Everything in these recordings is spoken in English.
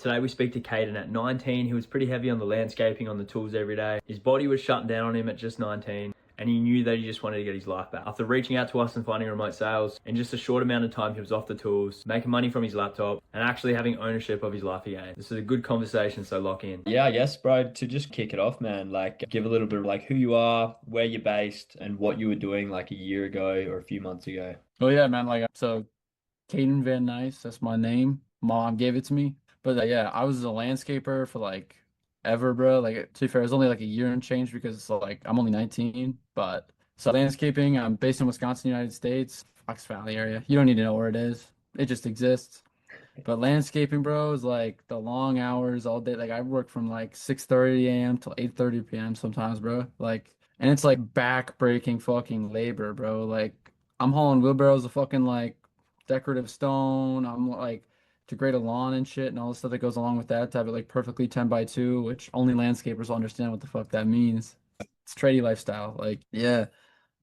Today we speak to Caden at 19. He was pretty heavy on the landscaping, on the tools every day. His body was shutting down on him at just 19, and he knew that he just wanted to get his life back. After reaching out to us and finding remote sales, in just a short amount of time he was off the tools, making money from his laptop, and actually having ownership of his life again. This is a good conversation, so lock in. Yeah, I guess, bro, to just kick it off, man, like give a little bit of like who you are, where you're based, and what you were doing like a year ago or a few months ago. Oh yeah, man. So Caden Van Nice, that's my name. Mom gave it to me. But yeah, I was a landscaper for like ever, bro. Like to be fair, it was only like a year and change because it's like I'm only 19. But so landscaping, I'm based in Wisconsin, United States, Fox Valley area. You don't need to know where it is. It just exists. But landscaping, bro, is like the long hours all day. Like I work from like 6:30 a.m. till 8:30 p.m. sometimes, bro. Like, and it's like back-breaking fucking labor, bro. Like I'm hauling wheelbarrows of fucking like decorative stone. I'm like to grade a lawn and shit and all the stuff that goes along with that to have it like perfectly 10 by 2, which only landscapers will understand what the fuck that means. It's tradie lifestyle. Like, yeah.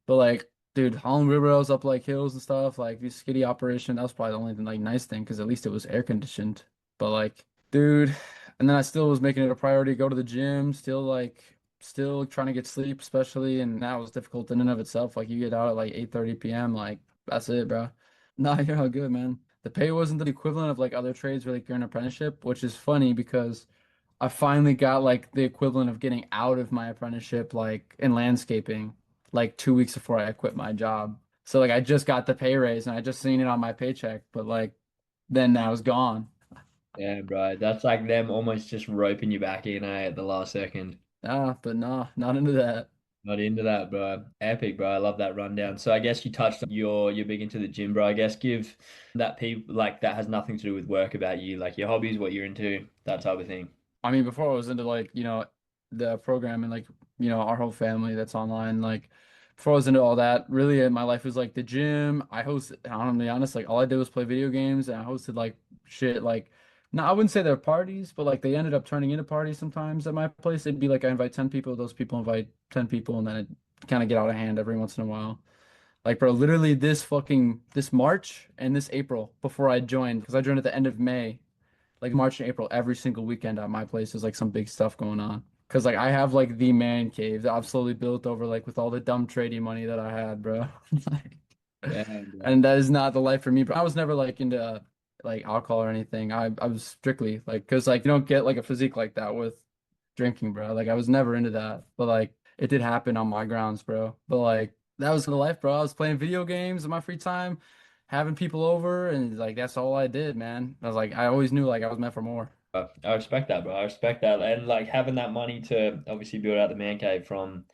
But like, dude, hauling wheelbarrows up like hills and stuff, like these skiddy operation, that was probably the only like nice thing because at least it was air conditioned. But like, dude, and then I still was making it a priority to go to the gym, still trying to get sleep, especially, and that was difficult in and of itself. Like you get out at like 8:30 p.m., like that's it, bro. Nah, you're all good, man. The pay wasn't the equivalent of like other trades where like you're in an apprenticeship, which is funny because I finally got like the equivalent of getting out of my apprenticeship like in landscaping like 2 weeks before I quit my job. So like I just got the pay raise and I just seen it on my paycheck, but like then I was gone. Yeah, bro, that's like them almost just roping you back in at the last second. But nah, not into that. Not into that, bro. Epic, bro. I love that rundown. So I guess you touched on you're big into the gym, bro. I guess give that people like that has nothing to do with work about you, like your hobbies, what you're into, that type of thing. I mean, before I was into like, the program and like, our whole family that's online, like before I was into all that, really my life was like the gym. I hosted, I'm gonna be honest, like all I did was play video games and I hosted like shit like no, I wouldn't say they're parties, but like they ended up turning into parties sometimes at my place. It'd be like I invite 10 people, those people invite 10 people, and then it kind of get out of hand every once in a while. Like, bro, literally this March and this April before I joined, because I joined at the end of May, like March and April, every single weekend at my place is like some big stuff going on. Cause like I have like the man cave that I've slowly built over like with all the dumb trading money that I had, bro. Like, Damn, bro. and that is not the life for me. But I was never like into like alcohol or anything. I was strictly like, cause like you don't get like a physique like that with drinking, bro. Like I was never into that. But like it did happen on my grounds, bro. But like that was the life, bro. I was playing video games in my free time, having people over, and like that's all I did, man. I was like, I always knew like I was meant for more. I respect that, bro. I respect that. And like having that money to obviously build out the man cave from,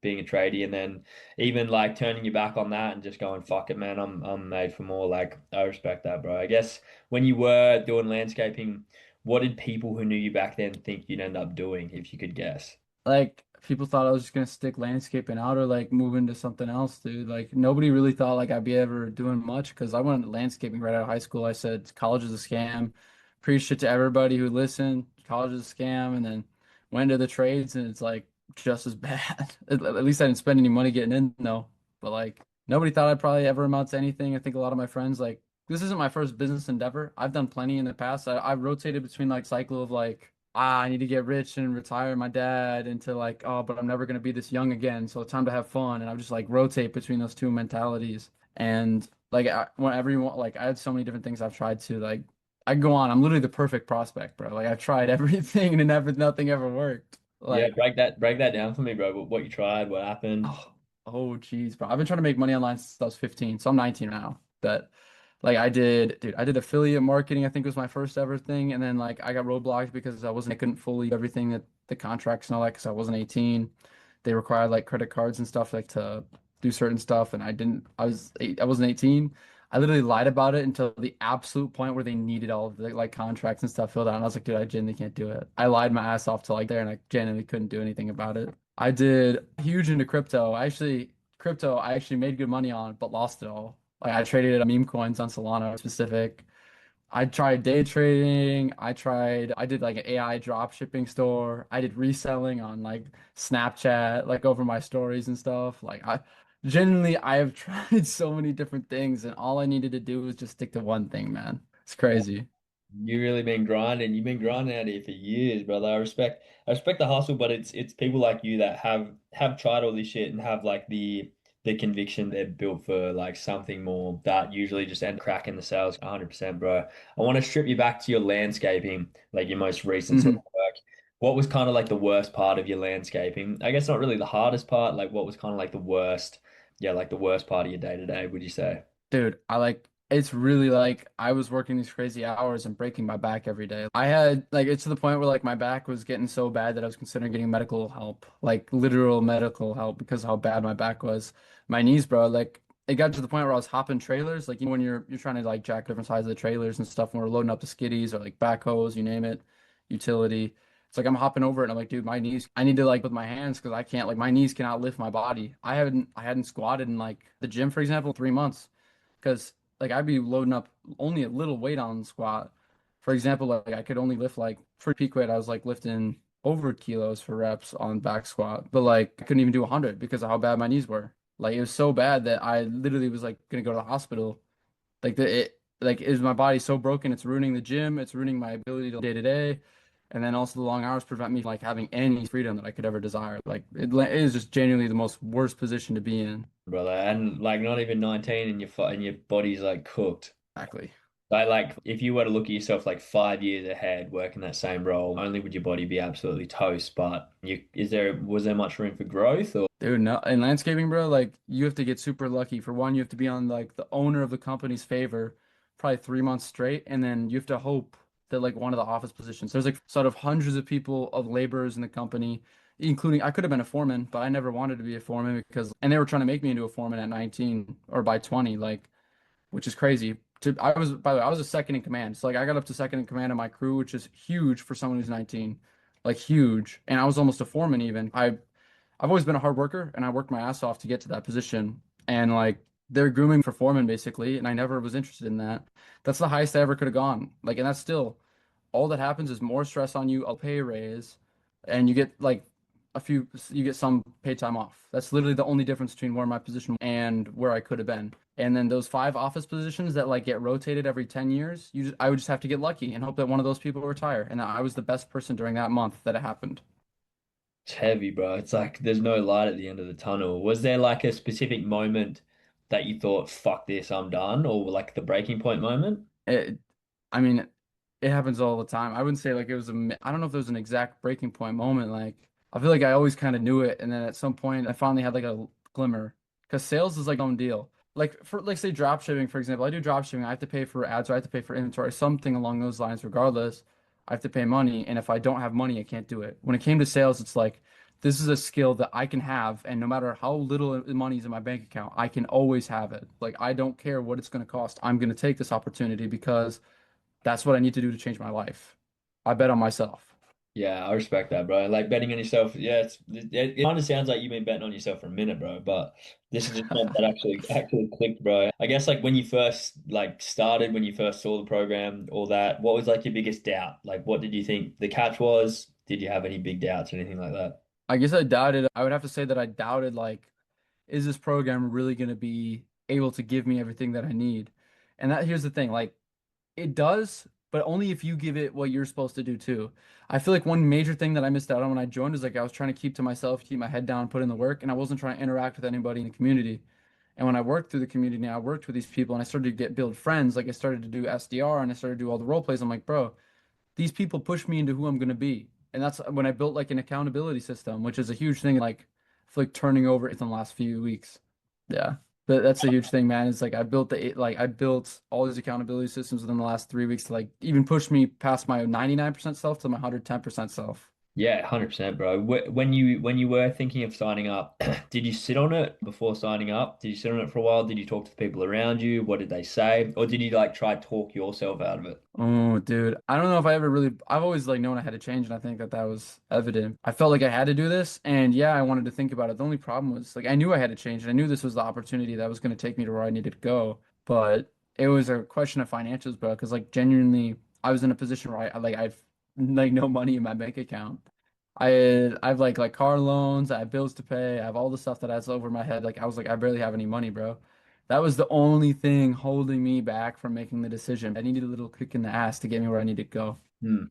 being a tradie and then even like turning your back on that and just going, fuck it, man, I'm made for more. Like I respect that, bro. I guess when you were doing landscaping, what did people who knew you back then think you'd end up doing, if you could guess? Like people thought I was just gonna stick landscaping out or like move into something else, dude. Like nobody really thought like I'd be ever doing much because I went landscaping right out of high school. I said college is a scam. Preached it to everybody who listened. College is a scam, and then went to the trades and it's like just as bad. At least I didn't spend any money getting in though. But like nobody thought I'd probably ever amount to anything. I think a lot of my friends like this isn't my first business endeavor. I've done plenty in the past. I've rotated between like cycle of like I need to get rich and retire my dad into like, oh, but I'm never gonna be this young again, so it's time to have fun. And I would just like rotate between those two mentalities. And like whenever you want, like I had so many different things I've tried to like. I can go on. I'm literally the perfect prospect, bro. Like I've tried everything and never nothing ever worked. Yeah, Like, break that down for me, bro. What you tried, what happened? oh, geez, bro. I've been trying to make money online since I was 15, so I'm 19 now. But like I did affiliate marketing, I think was my first ever thing. And then like I got roadblocked because I couldn't fully do everything that the contracts and all that because I wasn't 18. They required like credit cards and stuff like to do certain stuff. And I wasn't 18. I literally lied about it until the absolute point where they needed all of the like contracts and stuff filled out. And I was like, dude, I genuinely can't do it. I lied my ass off to like there and I genuinely couldn't do anything about it. I did huge into crypto. I actually made good money on, but lost it all. Like I traded meme coins on Solana specific. I tried day trading. I did like an AI drop shipping store. I did reselling on like Snapchat, like over my stories and stuff. I have tried so many different things and all I needed to do was just stick to one thing, man. It's crazy. You really been grinding. You've been grinding out here for years, brother. I respect the hustle, but it's people like you that have tried all this shit and have like the conviction they're built for like something more that usually just end cracking the sales 100%, bro. I want to strip you back to your landscaping, like your most recent sort Hmm. of work. What was kind of like the worst part of your landscaping? I guess not really the hardest part, like what was kind of like the worst, yeah, like the worst part of your day to day, would you say? Dude, I like it's really like I was working these crazy hours and breaking my back every day. I had like it's to the point where like my back was getting so bad that I was considering getting medical help, like literal medical help because of how bad my back was. My knees, bro, like it got to the point where I was hopping trailers, like you know when you're trying to like jack different sides of the trailers and stuff when we're loading up the skiddies or like backhoes, you name it, utility. It's like I'm hopping over it and I'm like, dude, my knees, I need to like with my hands because I can't like my knees cannot lift my body. I hadn't squatted in like the gym, for example, 3 months because like I'd be loading up only a little weight on the squat. For example, like I could only lift like for peak weight, I was like lifting over kilos for reps on back squat, but like I couldn't even do 100 because of how bad my knees were. Like it was so bad that I literally was like gonna go to the hospital. Like like is my body so broken, it's ruining the gym, it's ruining my ability to day to day. And then also the long hours prevent me from like having any freedom that I could ever desire. Like it is just genuinely the most worst position to be in. Brother, and like not even 19 and your body's like cooked. Exactly. Like if you were to look at yourself like 5 years ahead working that same role, only would your body be absolutely toast, but was there much room for growth or Dude, no, in landscaping, bro, like you have to get super lucky. For one, you have to be on like the owner of the company's favor, probably 3 months straight, and then you have to hope that like one of the office positions. There's like sort of hundreds of people of laborers in the company, including I could have been a foreman, but I never wanted to be a foreman because and they were trying to make me into a foreman at 19 or by 20, like which is crazy. I was by the way, I was a second in command. So like I got up to second in command of my crew, which is huge for someone who's 19. Like huge. And I was almost a foreman even. I've always been a hard worker and I worked my ass off to get to that position. And like they're grooming for foreman basically, and I never was interested in that. That's the highest I ever could have gone. Like, and that's still all that happens is more stress on you, a pay raise, and you get like you get some paid time off. That's literally the only difference between where my position and where I could have been. And then those five office positions that like get rotated every 10 years, I would just have to get lucky and hope that one of those people retire. And I was the best person during that month that it happened. it's heavy, bro? It's like there's no light at the end of the tunnel. Was there like a specific moment that you thought, fuck this, I'm done, or like the breaking point moment? It, I mean, it happens all the time. I wouldn't say like it was I don't know if there was an exact breaking point moment. Like I feel like I always kind of knew it, and then at some point I finally had like a glimmer. Because sales is like own deal. Like for like say drop shipping, for example, I do drop shipping. I have to pay for ads or I have to pay for inventory, something along those lines. Regardless, I have to pay money, and if I don't have money, I can't do it. When it came to sales, it's like this is a skill that I can have, and no matter how little money is in my bank account, I can always have it. Like I don't care what it's going to cost. I'm going to take this opportunity because that's what I need to do to change my life. I bet on myself. Yeah, I respect that, bro. Like betting on yourself. Yeah, it kind of sounds like you've been betting on yourself for a minute, bro. But this is just something that actually clicked, bro. I guess like when you first like started, when you first saw the program, all that, what was like your biggest doubt? Like, what did you think the catch was? Did you have any big doubts or anything like that? I guess I would have to say that I doubted, like, is this program really going to be able to give me everything that I need? And that here's the thing, like, it does, but only if you give it what you're supposed to do too. I feel like one major thing that I missed out on when I joined is like I was trying to keep to myself, keep my head down, put in the work, and I wasn't trying to interact with anybody in the community. And when I worked through the community, I worked with these people and I started to build friends. Like I started to do SDR and I started to do all the role plays. I'm like, bro, these people push me into who I'm going to be. And that's when I built like an accountability system, which is a huge thing. Like, I feel like turning over in the last few weeks. Yeah. But that's a huge thing, man. It's like I built all these accountability systems within the last 3 weeks to like even push me past my 99% self to my 110% self. Yeah, 100%, bro. When you were thinking of signing up, did you sit on it before signing up? Did you sit on it for a while? Did you talk to the people around you? What did they say? Or did you like try to talk yourself out of it? Oh, dude. I don't know if I ever really, I've always like known I had to change, and I think that that was evident. I felt like I had to do this, and yeah, I wanted to think about it. The only problem was like I knew I had to change, and I knew this was the opportunity that was going to take me to where I needed to go. But it was a question of financials, bro, because like genuinely, I was in a position where I've like no money in my bank account. I've like car loans, I have bills to pay, I have all the stuff that has over my head. Like I was like I barely have any money, bro. That was the only thing holding me back from making the decision. I needed a little kick in the ass to get me where I needed to go. Hmm.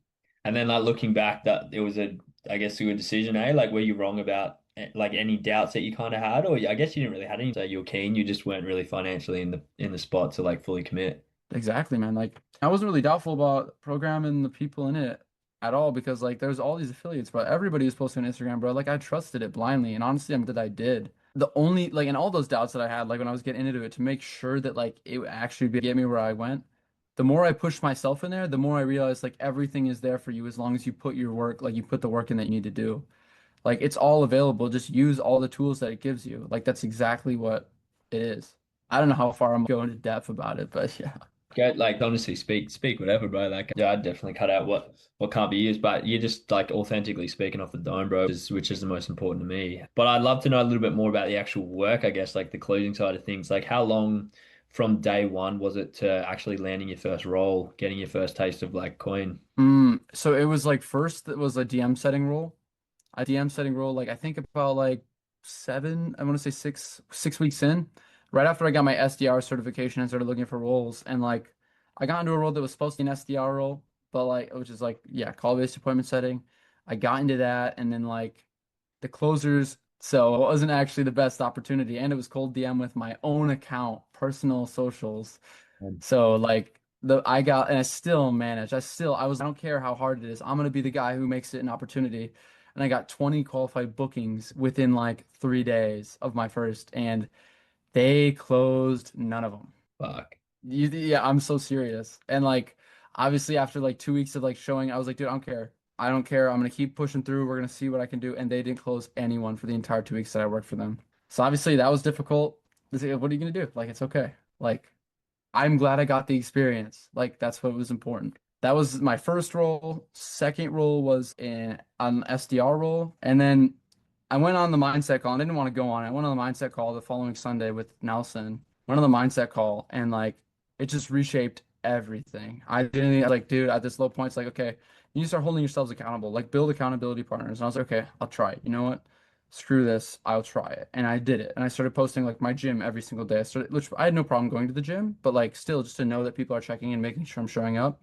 And then like looking back, that it was a, I guess, a good decision, eh? Like, were you wrong about like any doubts that you kind of had, or I guess you didn't really have any. So you were keen, you just weren't really financially in the spot to like fully commit. Exactly, man. Like I wasn't really doubtful about the program and the people in it at all because like there's all these affiliates, bro. Everybody was posting on Instagram, bro. Like I trusted it blindly, and honestly, I'm glad I did. The only like and all those doubts that I had, like when I was getting into it, to make sure that like it would actually get me where I went. The more I pushed myself in there, the more I realized like everything is there for you as long as you put your work, like you put the work in that you need to do. Like it's all available. Just use all the tools that it gives you. Like that's exactly what it is. I don't know how far I'm going into depth about it, but yeah. Go, like honestly, speak whatever, bro. Like, yeah, I'd definitely cut out what can't be used, but you're just like authentically speaking off the dome, bro, which is the most important to me. But I'd love to know a little bit more about the actual work, I guess, like the closing side of things. Like, how long from day one was it to actually landing your first role, getting your first taste of like coin? So it was like first it was a DM setting role. A DM setting role, like I think about like seven, I want to say six weeks in, right after I got my SDR certification and started looking for roles. And like I got into a role that was supposed to be an SDR role, but like which is like, yeah, call-based appointment setting. I got into that and then like the closers, so it wasn't actually the best opportunity. And it was cold DM with my own account, personal socials. So like the I got and I still manage. I don't care how hard it is. I'm gonna be the guy who makes it an opportunity. And I got 20 qualified bookings within like 3 days of my first, and they closed none of them. Fuck. Yeah, I'm so serious. And like obviously after like 2 weeks of like showing, I was like, dude, I don't care. I don't care. I'm gonna keep pushing through. We're gonna see what I can do. And they didn't close anyone for the entire 2 weeks that I worked for them. So obviously that was difficult. What are you gonna do? Like it's okay. Like I'm glad I got the experience. Like that's what was important. That was my first role. Second role was in an SDR role. And then I went on the mindset call. I didn't want to go on it. I went on the mindset call the following Sunday with Nelson. Went on the mindset call and like it just reshaped everything. I didn't like, dude, at this low point, it's like, okay, you need to start holding yourselves accountable, like build accountability partners. And I was like, okay, I'll try it. You know what? Screw this, I'll try it. And I did it. And I started posting like my gym every single day. Which I had no problem going to the gym, but like still just to know that people are checking in, making sure I'm showing up.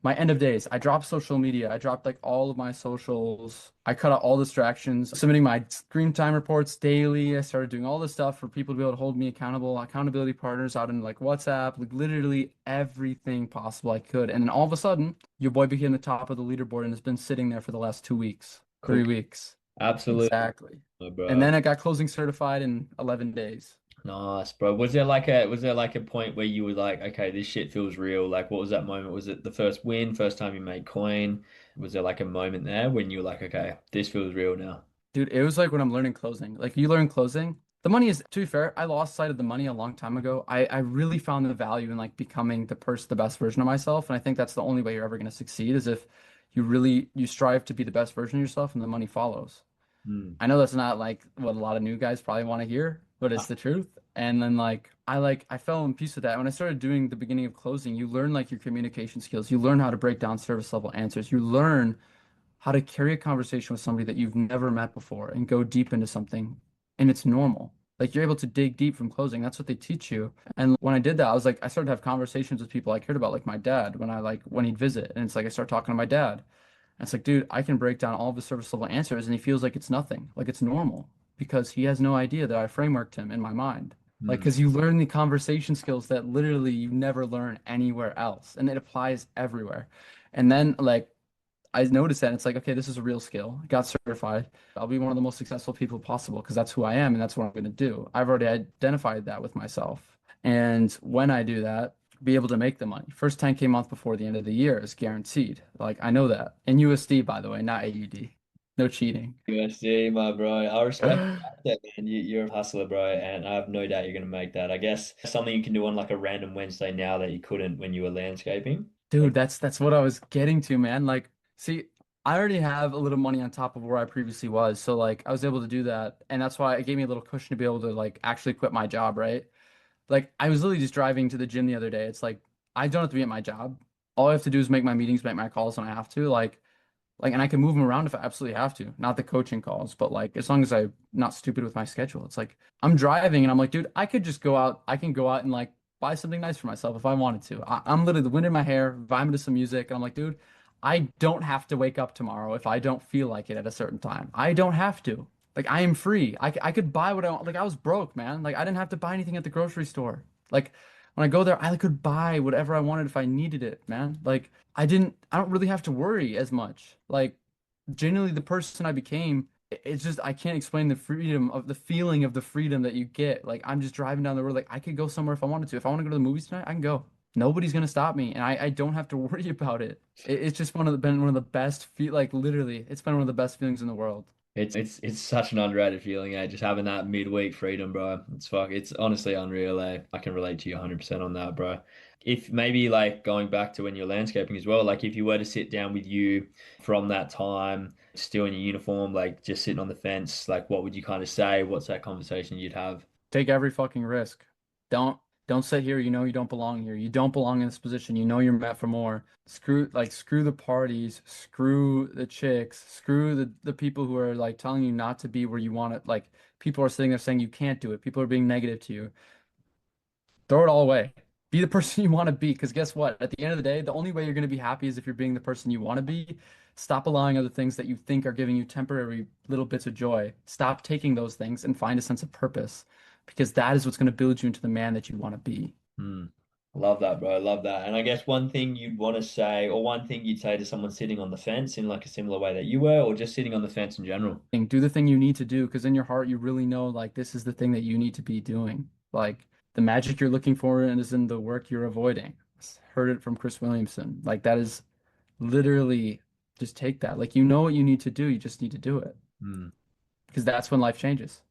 My end of days, I dropped social media. I dropped like all of my socials. I cut out all distractions, submitting my screen time reports daily. I started doing all this stuff for people to be able to hold me accountable, accountability partners out in like WhatsApp, like literally everything possible I could. And then all of a sudden, your boy became the top of the leaderboard and has been sitting there for the last 2 weeks, Cool. 3 weeks. Absolutely, Exactly. And bro. then I got closing certified in 11 days. Nice, bro. Was there like a point where you were like, okay, this shit feels real? Like, what was that moment? Was it the first win, first time you made coin? Was there like a moment there when you were like, okay, this feels real now? Dude, it was like when I'm learning closing. Like you learn closing. The money is, to be fair, I lost sight of the money a long time ago. I really found the value in like becoming the best version of myself. And I think that's the only way you're ever going to succeed is if you strive to be the best version of yourself and the money follows. Hmm. I know that's not like what a lot of new guys probably want to hear, but it's the truth. And then I fell in peace with that. When I started doing the beginning of closing, you learn like your communication skills. You learn how to break down service level answers. You learn how to carry a conversation with somebody that you've never met before and go deep into something. And it's normal. Like you're able to dig deep from closing. That's what they teach you. And when I did that, I started to have conversations with people I cared about, like my dad, when he'd visit. And it's like I start talking to my dad. And it's like, dude, I can break down all of the service level answers and he feels like it's nothing, like it's normal because he has no idea that I frameworked him in my mind. Like, Hmm. because you learn the conversation skills that literally you never learn anywhere else, and it applies everywhere. And then, like, I noticed that and it's like, okay, this is a real skill. I got certified. I'll be one of the most successful people possible because that's who I am and that's what I'm going to do. I've already identified that with myself. And when I do that, be able to make the money. First 10K month before the end of the year is guaranteed. Like I know that. In USD, by the way, not AUD. No cheating. USD, my bro. I respect that, man. You're a hustler, bro, and I have no doubt you're gonna make that. I guess something you can do on like a random Wednesday now that you couldn't when you were landscaping. Dude, Like, that's what I was getting to, man. Like, see, I already have a little money on top of where I previously was. So like I was able to do that. And that's why it gave me a little cushion to be able to like actually quit my job, right? Like I was literally just driving to the gym the other day. It's like I don't have to be at my job. All I have to do is make my meetings, make my calls when I have to. Like Like, and I can move them around if I absolutely have to. Not the coaching calls, but like as long as I'm not stupid with my schedule. It's like I'm driving and I'm like, dude, I could just go out. I can go out and like buy something nice for myself if I wanted to. I'm literally the wind in my hair, vibing to some music, and I'm like, dude, I don't have to wake up tomorrow if I don't feel like it at a certain time. I don't have to. Like I am free. I could buy what I want. Like I was broke, man. Like I didn't have to buy anything at the grocery store. Like when I go there, I could buy whatever I wanted if I needed it, man. Like I don't really have to worry as much. Like genuinely the person I became, it's just I can't explain the freedom of the feeling of the freedom that you get. Like I'm just driving down the road, like I could go somewhere if I wanted to. If I want to go to the movies tonight, I can go. Nobody's gonna stop me, and I don't have to worry about it. It's just been one of the best feel like literally, it's been one of the best feelings in the world. It's such an underrated feeling, eh? Just having that midweek freedom, bro. It's honestly unreal, eh? I can relate to you 100% on that, bro. If maybe like going back to when you're landscaping as well, like if you were to sit down with you from that time, still in your uniform, like just sitting on the fence, like what would you kind of say? What's that conversation you'd have? Take every fucking risk. Don't don't sit here, you know you don't belong here. You don't belong in this position. You know you're meant for more. Screw the parties, screw the chicks, screw the people who are like telling you not to be where you want it. Like people are sitting there saying you can't do it. People are being negative to you. Throw it all away. Be the person you want to be. Because guess what? At the end of the day, the only way you're going to be happy is if you're being the person you want to be. Stop allowing other things that you think are giving you temporary little bits of joy. Stop taking those things and find a sense of purpose. Because that is what's going to build you into the man that you want to be. Hmm. Love that, bro. Love that. And I guess one thing you'd want to say, or one thing you'd say to someone sitting on the fence in like a similar way that you were, or just sitting on the fence in general. And do the thing you need to do because in your heart you really know like this is the thing that you need to be doing. Like the magic you're looking for and is in the work you're avoiding. Heard it from Chris Williamson. Like that is literally just take that. Like you know what you need to do, you just need to do it Hmm. because that's when life changes.